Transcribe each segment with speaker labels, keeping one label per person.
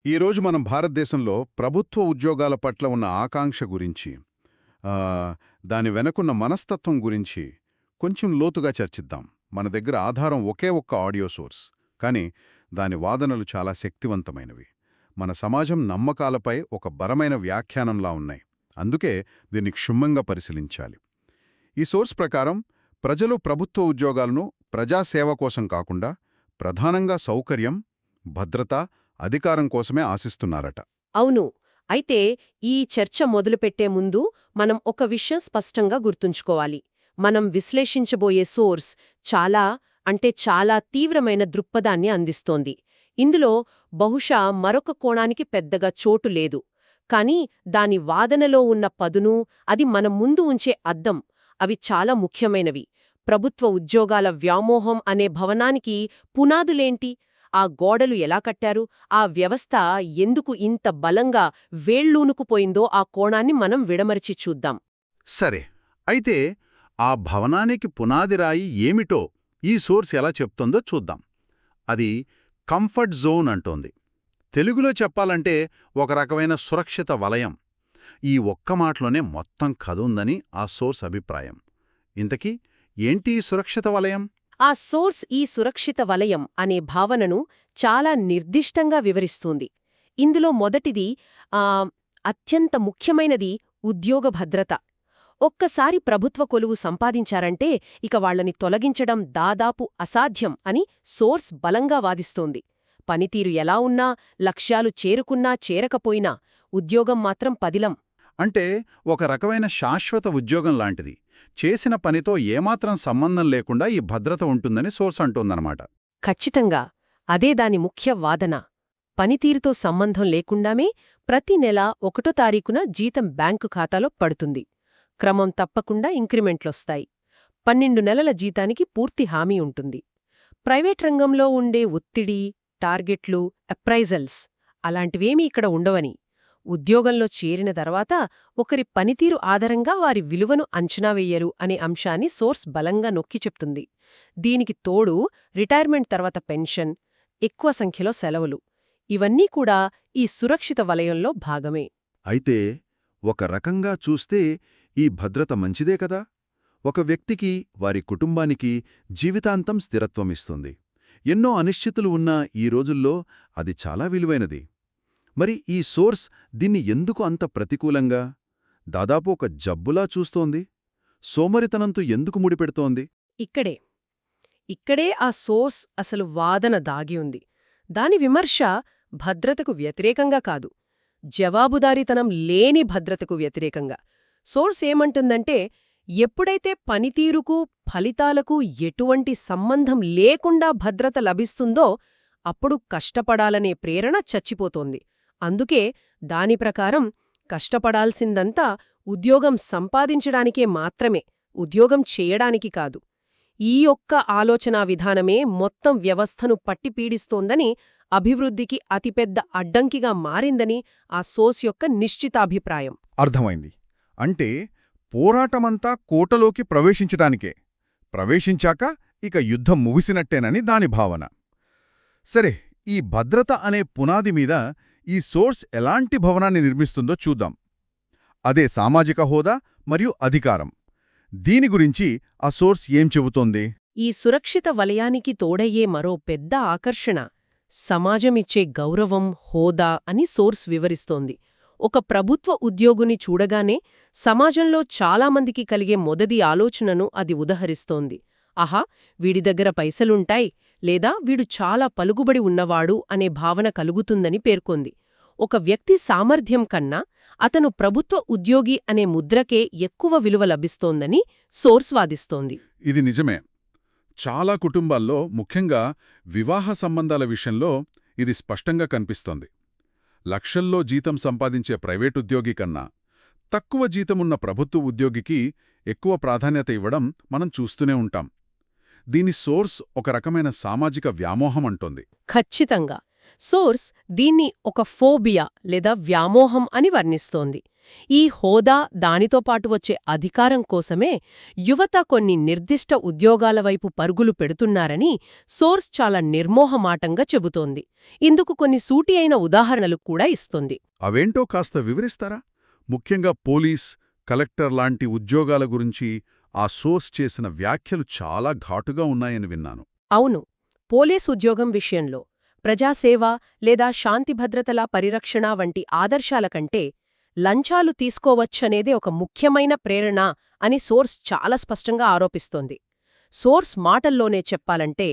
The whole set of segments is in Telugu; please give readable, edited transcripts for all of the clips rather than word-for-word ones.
Speaker 1: ఈరోజు మనం భారతదేశంలో ప్రభుత్వ ఉద్యోగాల పట్ల ఉన్న ఆకాంక్ష గురించి, ఆ, దాని వెనకున్న మనస్తత్వం గురించి కొంచెం లోతుగా చర్చిద్దాం. మన దగ్గర ఆధారం ఒకే ఒక్క ఆడియో సోర్స్, కానీ దాని వాదనలు చాలా శక్తివంతమైనవి. మన సమాజం నమ్మకాలపై ఒక బలమైన వ్యాఖ్యానంలా ఉన్నాయి. అందుకే దీన్ని క్షుణ్ణంగా పరిశీలించాలి. ఈ సోర్స్ ప్రకారం ప్రజలు ప్రభుత్వ ఉద్యోగాలను ప్రజాసేవ కోసం కాకుండా ప్రధానంగా సౌకర్యం, భద్రత, అధికారం కోసమే ఆశిస్తున్నారట.
Speaker 2: అవును. అయితే ఈ చర్చ మొదలుపెట్టే ముందు మనం ఒక విషయం స్పష్టంగా గుర్తుంచుకోవాలి. మనం విశ్లేషించబోయే సోర్స్ చాలా తీవ్రమైన దృక్పథాన్ని అందిస్తోంది. ఇందులో బహుశా మరొక కోణానికి పెద్దగా చోటు లేదు. కానీ దాని వాదనలో ఉన్న పదును, అది మన ముందు ఉంచే అద్దం, అవి చాలా ముఖ్యమైనవి. ప్రభుత్వ ఉద్యోగాల వ్యామోహం అనే భవనానికి పునాదులేంటి? ఆ గోడలు ఎలా కట్టారు? ఆ వ్యవస్థ ఎందుకు ఇంత బలంగా వేళ్లూనుకుపోయిందో ఆ కోణాన్ని మనం విడమరిచి చూద్దాం.
Speaker 1: సరే, అయితే ఆ భవనానికి పునాదిరాయి ఏమిటో ఈ సోర్స్ ఎలా చెప్తుందో చూద్దాం. అది కంఫర్ట్ జోన్ అంటోంది. తెలుగులో చెప్పాలంటే ఒక రకమైన సురక్షిత వలయం. ఈ ఒక్క మాటలోనే మొత్తం కథ ఉందని ఆ సోర్స్ అభిప్రాయం. ఇంతకీ ఏంటి ఈ సురక్షిత వలయం?
Speaker 2: ఆ సోర్స్ ఈ సురక్షిత వలయం అనే భావనను చాలా నిర్దిష్టంగా వివరిస్తుంది. ఇందులో మొదటిది, అత్యంత ముఖ్యమైనది ఉద్యోగ భద్రత. ఒక్కసారి ప్రభుత్వ కొలువు సంపాదించారంటే ఇక వాళ్లని తొలగించడం దాదాపు అసాధ్యం అని సోర్స్ బలంగా వాదిస్తోంది. పనితీరు ఎలా ఉన్నా, లక్ష్యాలు చేరుకున్నా చేరకపోయినా ఉద్యోగం మాత్రం పదిలం.
Speaker 1: అంటే ఒక రకమైన శాశ్వత ఉద్యోగం లాంటిది. చేసిన పనితో ఏమాత్రం సంబంధం లేకుండా ఈ భద్రత ఉంటుందని సోర్స్ అంటోందనమాట.
Speaker 2: ఖచ్చితంగా అదే దాని ముఖ్య వాదన. పనితీరుతో సంబంధం లేకుండామే ప్రతి నెల 1వ తారీఖున జీతం బ్యాంకు ఖాతాలో పడుతుంది. క్రమం తప్పకుండా ఇంక్రిమెంట్లొస్తాయి. 12 నెలల జీతానికి పూర్తి హామీ ఉంటుంది. ప్రైవేట్ రంగంలో ఉండే ఒత్తిడి, టార్గెట్లు, అప్రైజల్స్ అలాంటివేమీ ఇక్కడ ఉండవని, ఉద్యోగంలో చేరిన తర్వాత ఒకరి పనితీరు ఆధారంగా వారి విలువను అంచనా వెయ్యరు అనే అంశాన్ని సోర్స్ బలంగా నొక్కి చెప్తుంది. దీనికి తోడు రిటైర్మెంట్ తర్వాత పెన్షన్, ఎక్కువ సంఖ్యలో సెలవులు, ఇవన్నీ కూడా ఈ సురక్షిత వలయంలో భాగమే.
Speaker 3: అయితే ఒక రకంగా చూస్తే ఈ భద్రత మంచిదే కదా. ఒక వ్యక్తికి, వారి కుటుంబానికి జీవితాంతం స్థిరత్వమిస్తుంది. ఎన్నో అనిశ్చితులు ఉన్న ఈ రోజుల్లో అది చాలా విలువైనది. మరి ఈ సోర్స్ దీన్ని ఎందుకు అంత ప్రతికూలంగా, దాదాపు ఒక జబ్బులా చూస్తోంది? సోమరితనంతో ఎందుకు ముడిపెడుతోంది?
Speaker 2: ఇక్కడే ఆ సోర్స్ అసలు వాదన దాగి ఉంది. దాని విమర్శ భద్రతకు వ్యతిరేకంగా కాదు, జవాబుదారీతనం లేని భద్రతకు వ్యతిరేకంగా. సోర్స్ ఏమంటుందంటే, ఎప్పుడైతే పనితీరుకు, ఫలితాలకు ఎటువంటి సంబంధం లేకుండా భద్రత లభిస్తుందో అప్పుడు కష్టపడాలనే ప్రేరణ చచ్చిపోతోంది. అందుకే దాని ప్రకారం కష్టపడాల్సిందంతా ఉద్యోగం సంపాదించడానికే మాత్రమే, ఉద్యోగం చేయడానికి కాదు. ఈ ఒక్క ఆలోచనా విధానమే మొత్తం వ్యవస్థను పట్టిపీడిస్తోందని, అభివృద్ధికి అతిపెద్ద అడ్డంకిగా మారిందని ఆ సోర్స్ యొక్క నిశ్చితాభిప్రాయం.
Speaker 3: అర్థమైంది. అంటే పోరాటమంతా కోటలోకి ప్రవేశించడానికే. ప్రవేశించాక ఇక యుద్ధం ముగిసినట్టేనని దాని భావన. సరే, ఈ భద్రత అనే పునాది మీద ఈ సోర్స్ ఎలాంటి భవనాన్ని నిర్మిస్తుందో చూద్దాం. అదే సామాజిక హోదా మరియు అధికారం. దీని గురించి ఆ సోర్స్ ఏం చెబుతోంది?
Speaker 2: ఈ సురక్షిత వలయానికి తోడయ్యే మరో పెద్ద ఆకర్షణ సమాజమిచ్చే గౌరవం, హోదా అని సోర్స్ వివరిస్తోంది. ఒక ప్రభుత్వ ఉద్యోగిని చూడగానే సమాజంలో చాలామందికి కలిగే మొదటి ఆలోచనను అది ఉదహరిస్తోంది. ఆహా, వీడి దగ్గర పైసలుంటాయి, లేదా వీడు చాలా పలుకుబడి ఉన్నవాడు అనే భావన కలుగుతుందని పేర్కొంది. ఒక వ్యక్తి సామర్థ్యం కన్నా అతను ప్రభుత్వ ఉద్యోగి అనే ముద్రకే ఎక్కువ విలువ లభిస్తోందని సోర్స్ వాదిస్తోంది.
Speaker 1: ఇది నిజమే. చాలా కుటుంబాల్లో, ముఖ్యంగా వివాహ సంబంధాల విషయంలో ఇది స్పష్టంగా కనిపిస్తోంది. లక్షల్లో జీతం సంపాదించే ప్రైవేటుద్యోగి కన్నా తక్కువ జీతమున్న ప్రభుత్వ ఉద్యోగికి ఎక్కువ ప్రాధాన్యత ఇవ్వడం మనం చూస్తూనే ఉంటాం. దీని సోర్స్ ఒక రకమైన సామాజిక వ్యామోహం అంటోంది.
Speaker 2: ఖచ్చితంగా. సోర్స్ దీన్ని ఒక ఫోబియా లేదా వ్యామోహం అని వర్ణిస్తోంది. ఈ హోదా దానితో పాటు వచ్చే అధికారం కోసమే యువత కొన్ని నిర్దిష్ట ఉద్యోగాల వైపు పరుగులు పెడుతున్నారని సోర్స్ చాలా నిర్మోహమాటంగా చెబుతోంది. ఇందుకు కొన్ని సూటి అయిన ఉదాహరణలు కూడా ఇస్తుంది.
Speaker 1: అవేంటో కాస్త వివరిస్తారా? ముఖ్యంగా పోలీస్, కలెక్టర్ లాంటి ఉద్యోగాల గురించి ఆ సోర్స్ చేసిన వ్యాఖ్యలు చాలా ఘాటుగా ఉన్నాయని విన్నాను.
Speaker 2: అవును, పోలీస్ ఉద్యోగం విషయంలో ప్రజాసేవ లేదా శాంతిభద్రతల పరిరక్షణ వంటి ఆదర్శాల కంటే లంచాలు తీసుకోవచ్చనేదే ఒక ముఖ్యమైన ప్రేరణ అని సోర్స్ చాలా స్పష్టంగా ఆరోపిస్తోంది. సోర్స్ మాటల్లోనే చెప్పాలంటే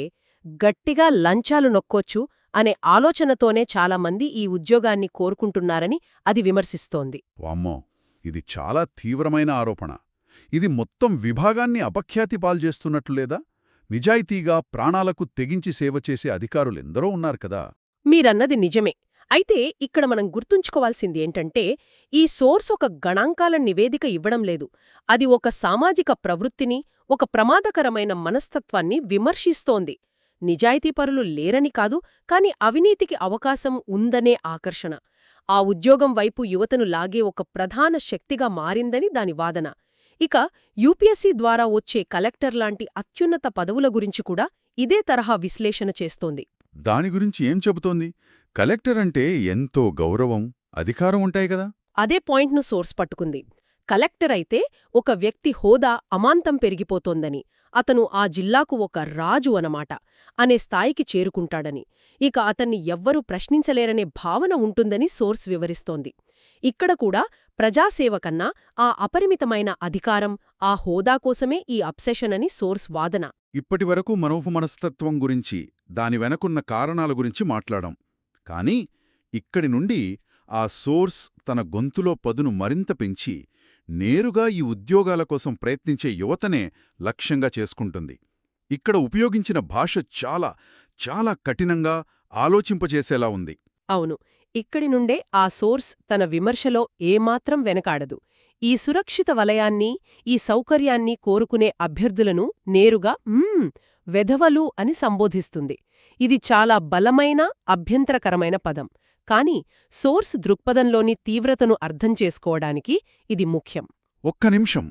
Speaker 2: గట్టిగా లంచాలు నొక్కొచ్చు అనే ఆలోచనతోనే చాలామంది ఈ ఉద్యోగాన్ని కోరుకుంటున్నారని అది విమర్శిస్తోంది.
Speaker 1: వామ్మో, ఇది చాలా తీవ్రమైన ఆరోపణ. ఇది మొత్తం విభాగాన్ని అపఖ్యాతి పాల్జేస్తున్నట్లు లేదా? నిజాయితీగా ప్రాణాలకు తెగించి సేవ చేసే అధికారులెందరో ఉన్నారు కదా.
Speaker 2: మీరన్నది నిజమే. అయితే ఇక్కడ మనం గుర్తుంచుకోవాల్సింది ఏంటంటే, ఈ సోర్స్ ఒక గణాంకాల నివేదిక ఇవ్వడం లేదు. అది ఒక సామాజిక ప్రవృత్తిని, ఒక ప్రమాదకరమైన మనస్తత్వాన్ని విమర్శిస్తోంది. నిజాయితీపరులు లేరని కాదు, కాని అవినీతికి అవకాశం ఉందనే ఆకర్షణ ఆ ఉద్యోగం వైపు యువతను లాగే ఒక ప్రధాన శక్తిగా మారిందని దాని వాదన. ఇక యూపీఎస్సీ ద్వారా వచ్చే కలెక్టర్ లాంటి అత్యున్నత పదవుల గురించి కూడా ఇదే తరహా విశ్లేషణ చేస్తోంది.
Speaker 1: దాని గురించి ఏం చెబుతోంది? కలెక్టర్ అంటే ఎంతో గౌరవం, అధికారం ఉంటాయి కదా.
Speaker 2: అదే పాయింట్ను సోర్స్ పట్టుకుంది. కలెక్టర్ అయితే ఒక వ్యక్తి హోదా అమాంతం పెరిగిపోతోందని, అతను ఆ జిల్లాకు ఒక రాజు అనమాట అనే స్థాయికి చేరుకుంటాడని, ఇక అతన్ని ఎవ్వరూ ప్రశ్నించలేరనే భావన ఉంటుందని సోర్స్ వివరిస్తోంది. ఇక్కడ కూడా ప్రజాసేవ కన్నా ఆ అపరిమితమైన అధికారం, ఆ హోదా కోసమే ఈ అబ్సెషన్ అని సోర్స్ వాదన.
Speaker 1: ఇప్పటివరకు మనోమనస్తత్వం గురించి, దాని వెనకున్న కారణాల గురించి మాట్లాడాం. కానీ ఇక్కడి నుండి ఆ సోర్స్ తన గొంతులో పదును మరింత పెంచి నేరుగా ఈ ఉద్యోగాల కోసం ప్రయత్నించే యువతనే లక్ష్యంగా చేసుకుంటుంది. ఇక్కడ ఉపయోగించిన భాష చాలా చాలా కఠినంగా ఆలోచింపచేసేలా ఉంది.
Speaker 2: అవును, ఇక్కడి నుండే ఆ సోర్స్ తన విమర్శలో ఏమాత్రం వెనకాడదు. ఈ సురక్షిత వలయాన్ని, ఈ సౌకర్యాన్ని కోరుకునే అభ్యర్థులను నేరుగా వెధవలు అని సంబోధిస్తుంది. ఇది చాలా బలమైన, అభ్యంతరకరమైన పదం. కాని సోర్స్ దృక్పథంలోని తీవ్రతను అర్థం చేసుకోవడానికి ఇది ముఖ్యం.
Speaker 1: ఒక్క నిమిషం.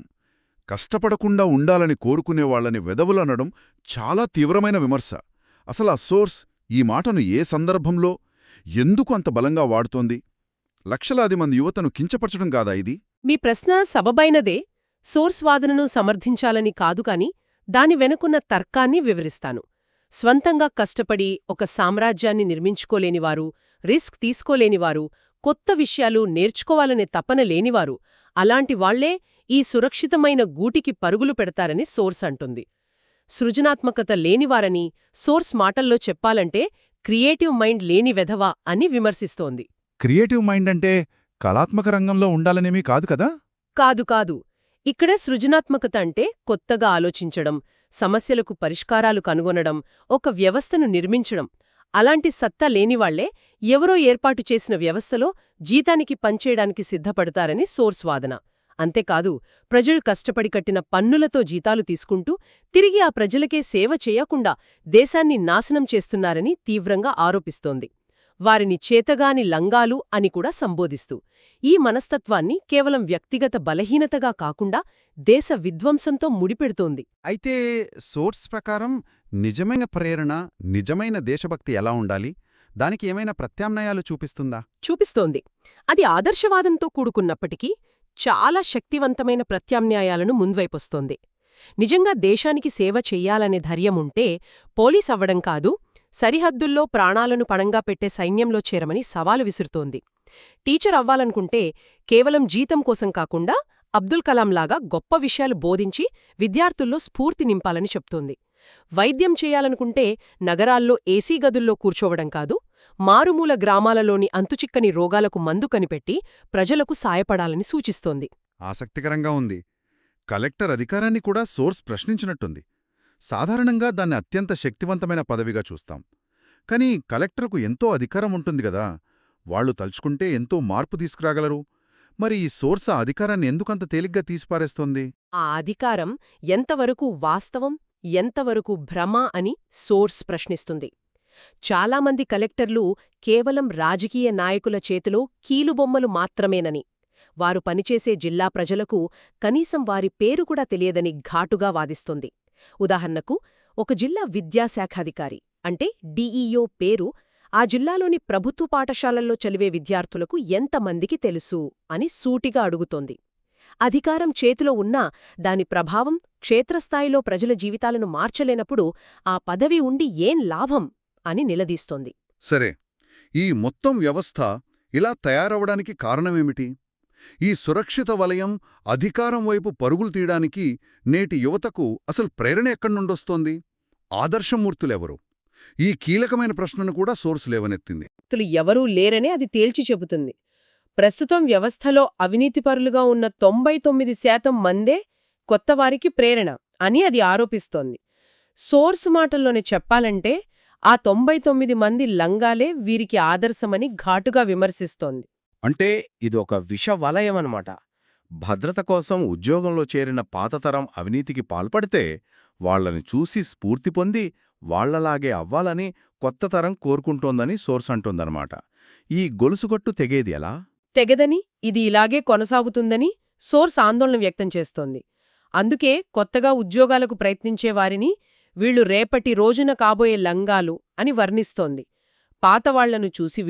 Speaker 1: కష్టపడకుండా ఉండాలని కోరుకునేవాళ్లని వెధవులనడం చాలా తీవ్రమైన విమర్శ. అసలా సోర్స్ ఈ మాటను ఏ సందర్భంలో, ఎందుకు అంత బలంగా వాడుతోంది? లక్షలాది మంది యువతను కించపరచడం కాదా ఇది?
Speaker 2: మీ ప్రశ్న సబబైనదే. సోర్స్ వాదనను సమర్థించాలని కాదుకాని దాని వెనుకున్న తర్కాన్ని వివరిస్తాను. స్వంతంగా కష్టపడి ఒక సామ్రాజ్యాన్ని నిర్మించుకోలేనివారు, రిస్క్ తీసుకోలేనివారు, కొత్త విషయాలు నేర్చుకోవాలనే తపన లేనివారు, అలాంటి వాళ్లే ఈ సురక్షితమైన గూటికి పరుగులు పెడతారని సోర్స్ అంటుంది. సృజనాత్మకత లేనివారని సోర్స్ మాటల్లో చెప్పాలంటే క్రియేటివ్ మైండ్ లేని వెధవా అని విమర్శిస్తోంది.
Speaker 1: క్రియేటివ్ మైండ్ అంటే కళాత్మక రంగంలో ఉండాలనేమీ కాదు కదా?
Speaker 2: కాదు. ఇక్కడ సృజనాత్మకత అంటే కొత్తగా ఆలోచించడం, సమస్యలకు పరిష్కారాలు కనుగొనడం, ఒక వ్యవస్థను నిర్మించడం. అలాంటి సత్తా లేనివాళ్లే ఎవరో ఏర్పాటు చేసిన వ్యవస్థలో జీతానికి పనిచేయడానికి సిద్ధపడతారని సోర్స్ వాదన. అంతేకాదు, ప్రజలు కష్టపడి కట్టిన పన్నులతో జీతాలు తీసుకుంటూ తిరిగి ఆ ప్రజలకే సేవ చేయకుండా దేశాన్ని నాశనం చేస్తున్నారని తీవ్రంగా ఆరోపిస్తోంది. వారిని చేతగాని లంగాలు అని కూడా సంబోధిస్తూ ఈ మనస్తత్వాన్ని కేవలం వ్యక్తిగత బలహీనతగా కాకుండా దేశ విధ్వంసంతో ముడిపెడుతోంది.
Speaker 3: అయితే సోర్స్ ప్రకారం నిజమైన ప్రేరణ, నిజమైన దేశభక్తి ఎలా ఉండాలి? దానికి ఏమైనా ప్రత్యామ్నాయాలు చూపిస్తుందా?
Speaker 2: చూపిస్తోంది. అది ఆదర్శవాదంతో కూడుకున్నప్పటికీ చాలా శక్తివంతమైన ప్రత్యామ్నాయాలను ముందువైపొస్తోంది. నిజంగా దేశానికి సేవ చెయ్యాలనే ధైర్యముంటే పోలీస్ అవ్వడం కాదు, సరిహద్దుల్లో ప్రాణాలను పణంగా పెట్టే సైన్యంలో చేరమని సవాలు విసురుతోంది. టీచర్ అవ్వాలనుకుంటే కేవలం జీతం కోసం కాకుండా అబ్దుల్ కలాంలాగా గొప్ప విషయాలు బోధించి విద్యార్థుల్లో స్ఫూర్తి నింపాలని చెప్తోంది. వైద్యం చేయాలనుకుంటే నగరాల్లో ఏసీ గదుల్లో కూర్చోవడం కాదు, మారుమూల గ్రామాలలోని అంతుచిక్కని రోగాలకు మందు కనిపెట్టి ప్రజలకు సాయపడాలని సూచిస్తోంది.
Speaker 1: ఆసక్తికరంగా ఉంది. కలెక్టర్ అధికారాన్ని కూడా సోర్స్ ప్రశ్నించినట్టుంది. సాధారణంగా దాన్ని అత్యంత శక్తివంతమైన పదవిగా చూస్తాం. కాని కలెక్టర్కు ఎంతో అధికారం ఉంటుంది గదా. వాళ్లు తలుచుకుంటే ఎంతో మార్పు తీసుకురాగలరు. మరి ఈ సోర్స్ ఆ అధికారాన్ని ఎందుకంత తేలిగ్గా తీసిపారేస్తోంది?
Speaker 2: ఆ అధికారం ఎంతవరకు వాస్తవం, ఎంతవరకు భ్రమ అని సోర్స్ ప్రశ్నిస్తుంది. చాలామంది కలెక్టర్లు కేవలం రాజకీయ నాయకుల చేతిలో కీలుబొమ్మలు మాత్రమేనని, వారు పనిచేసే జిల్లా ప్రజలకు కనీసం వారి పేరు కూడా తెలియదని ఘాటుగా వాదిస్తోంది. ఉదాహరణకు, ఒక జిల్లా విద్యాశాఖాధికారి అంటే డీఈఓ పేరు ఆ జిల్లాలోని ప్రభుత్వ పాఠశాలల్లో చదివే విద్యార్థులకు ఎంతమందికి తెలుసు అని సూటిగా అడుగుతోంది. అధికారం చేతిలో ఉన్నా దాని ప్రభావం క్షేత్రస్థాయిలో ప్రజల జీవితాలను మార్చలేనప్పుడు ఆ పదవి ఉండి ఏం లాభం అని నిలదీస్తోంది.
Speaker 1: సరే, ఈ మొత్తం వ్యవస్థ ఇలా తయారవడానికి కారణమేమిటి? ఈ సురక్షిత వలయం, అధికారం వైపు పరుగులు తీయడానికి నేటి యువతకు అసలు ప్రేరణ ఎక్కడ్నుండొస్తోంది? ఆదర్శమూర్తులెవరు? ఈ కీలకమైన ప్రశ్నను కూడా సోర్స్ లేవనెత్తింది.
Speaker 2: వ్యక్తులు ఎవరూ లేరనే అది తేల్చి చెబుతుంది. ప్రస్తుతం వ్యవస్థలో అవినీతిపరులుగా ఉన్న 99% మందే కొత్తవారికి ప్రేరణ అని అది ఆరోపిస్తోంది. సోర్సు మాటల్లోనే చెప్పాలంటే ఆ 99 మంది లంగాలే వీరికి ఆదర్శమని ఘాటుగా విమర్శిస్తోంది.
Speaker 4: అంటే ఇదొక విషవలయమన్నమాట. భద్రత కోసం ఉద్యోగంలో చేరిన పాతతరం అవినీతికి పాల్పడితే వాళ్లని చూసి స్ఫూర్తి పొంది వాళ్లలాగే అవ్వాలని కొత్త తరం కోరుకుంటోందని సోర్స్ అంటోందన్నమాట. ఈ గొలుసుగట్టు తెగేది ఎలా?
Speaker 2: తెగదని, ఇది ఇలాగే కొనసాగుతుందని సోర్స్ ఆందోళన వ్యక్తం చేస్తోంది. అందుకే కొత్తగా ఉద్యోగాలకు ప్రయత్నించేవారిని వీళ్లు రేపటి రోజున కాబోయే లంగాలు అని వర్ణిస్తోంది. పాతవాళ్లను చూసి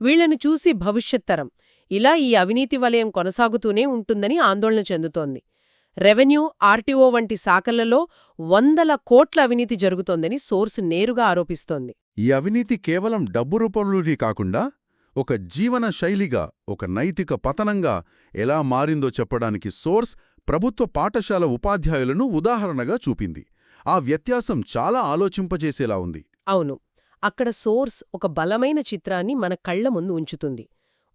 Speaker 2: వీళ్లను చూసి భవిష్యత్తరం, ఇలా ఈ అవినీతి వలయం కొనసాగుతూనే ఉంటుందని ఆందోళన చెందుతోంది. రెవెన్యూ, ఆర్టీఓ వంటి శాఖలలో 100 కోట్ల అవినీతి జరుగుతోందని సోర్స్ నేరుగా ఆరోపిస్తోంది.
Speaker 1: ఈ అవినీతి కేవలం డబ్బు రూపంలోనే కాకుండా ఒక జీవన శైలిగా, ఒక నైతిక పతనంగా ఎలా మారిందో చెప్పడానికి సోర్స్ ప్రభుత్వ పాఠశాల ఉపాధ్యాయులను ఉదాహరణగా చూపింది. ఆ వ్యత్యాసం చాలా ఆలోచింపజేసేలా ఉంది.
Speaker 2: అవును, అక్కడ సోర్స్ ఒక బలమైన చిత్రాన్ని మన కళ్ల ముందు ఉంచుతుంది.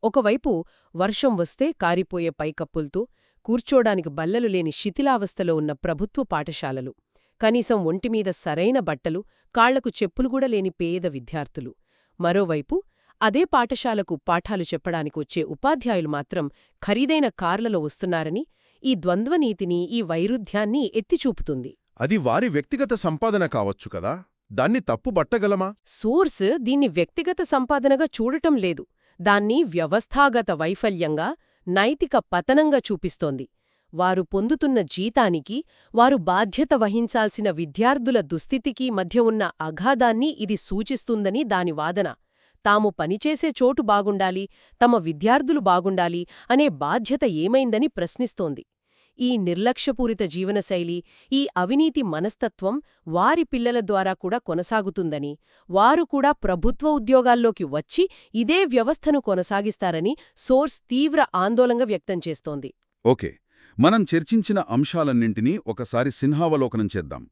Speaker 2: ఒకవైపు వర్షం వస్తే కారిపోయే పైకప్పులతో, కూర్చోడానికి బల్లలు లేని శిథిలావస్థలో ఉన్న ప్రభుత్వ పాఠశాలలు, కనీసం ఒంటిమీద సరైన బట్టలు, కాళ్లకు చెప్పులుగూడా లేని పేద విద్యార్థులు. మరోవైపు అదే పాఠశాలకు పాఠాలు చెప్పడానికి వచ్చే ఉపాధ్యాయులు మాత్రం ఖరీదైన కార్లలో వస్తున్నారని, ఈ ద్వంద్వనీతిని, ఈ వైరుధ్యాన్ని ఎత్తిచూపుతుంది.
Speaker 1: అది వారి వ్యక్తిగత సంపాదన కావచ్చు కదా, దాన్ని తప్పుబట్టగలమా?
Speaker 2: సోర్స్ దీన్ని వ్యక్తిగత సంపాదనగా చూడటం లేదు, దాన్ని వ్యవస్థాగత వైఫల్యంగా, నైతిక పతనంగా చూపిస్తోంది. వారు పొందుతున్న జీతానికి, వారు బాధ్యత వహించాల్సిన విద్యార్థుల దుస్థితికి మధ్య ఉన్న అగాధాన్ని ఇది సూచిస్తుందని దాని వాదన. తాము పనిచేసే చోటు బాగుండాలి, తమ విద్యార్థులు బాగుండాలి అనే బాధ్యత ఏమైందని ప్రశ్నిస్తోంది. ఈ నిర్లక్ష్యపూరిత జీవనశైలి, ఈ అవినీతి మనస్తత్వం వారి పిల్లల ద్వారా కూడా కొనసాగుతుందని, వారు కూడా ప్రభుత్వ ఉద్యోగాల్లోకి వచ్చి ఇదే వ్యవస్థను కొనసాగిస్తారని సోర్స్ తీవ్ర ఆందోళన వ్యక్తం చేస్తోంది.
Speaker 1: ఓకే, మనం చర్చించిన అంశాలన్నింటినీ ఒకసారి సింహావలోకనం చేద్దాం.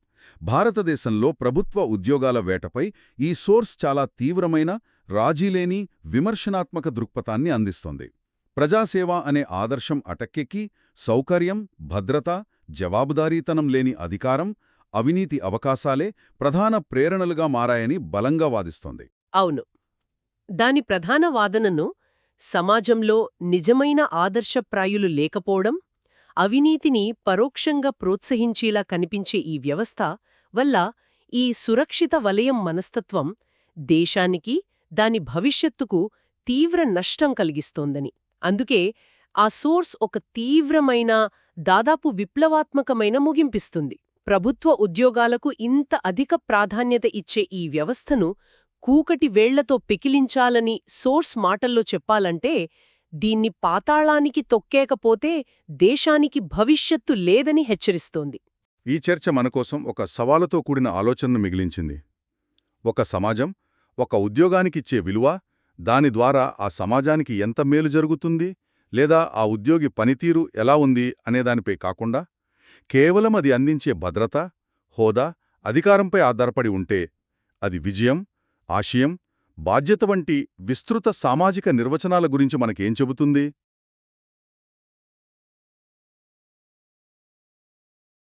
Speaker 1: భారతదేశంలో ప్రభుత్వ ఉద్యోగాల వేటపై ఈ సోర్స్ చాలా తీవ్రమైన, రాజీలేని, విమర్శనాత్మక దృక్పథాన్ని అందిస్తోంది. ప్రజాసేవ అనే ఆదర్శం అటక్కెక్కి సౌకర్యం, భద్రత, జవాబుదారీతనం లేని అధికారం, అవినీతి అవకాశాలే ప్రధాన ప్రేరణలుగా మారాయని బలంగా వాదిస్తోంది.
Speaker 2: అవును, దాని ప్రధాన వాదనను సమాజంలో నిజమైన ఆదర్శప్రాయులు లేకపోవడం, అవినీతిని పరోక్షంగా ప్రోత్సహించేలా కనిపించే ఈ వ్యవస్థ వల్ల ఈ సురక్షిత వలయం మనస్తత్వం దేశానికి, దాని భవిష్యత్తుకు తీవ్ర నష్టం కలిగిస్తోందని. అందుకే ఆ సోర్స్ ఒక తీవ్రమైన, దాదాపు విప్లవాత్మకమైన ముగింపిస్తుంది. ప్రభుత్వ ఉద్యోగాలకు ఇంత అధిక ప్రాధాన్యత ఇచ్చే ఈ వ్యవస్థను కూకటి వేళ్లతో పెకిలించాలని సోర్స్ మాటల్లో చెప్పాలంటే, దీన్ని పాతాళానికి తొక్కేకపోతే దేశానికి భవిష్యత్తు లేదని హెచ్చరిస్తోంది.
Speaker 1: ఈ చర్చ మనకోసం ఒక సవాలుతో కూడిన ఆలోచనను మిగిలించింది. ఒక సమాజం, ఒక ఉద్యోగానికిచ్చే విలువ, దాని ద్వారా ఆ సమాజానికి ఎంత మేలు జరుగుతుంది, లేదా ఆ ఉద్యోగి పనితీరు ఎలా ఉంది అనేదానిపై కాకుండా, కేవలం అది అందించే భద్రత, హోదా, అధికారంపై ఆధారపడి ఉంటే అది విజయం, ఆశయం, బాధ్యత వంటి విస్తృత సామాజిక నిర్వచనాల గురించి మనకేం చెబుతుంది?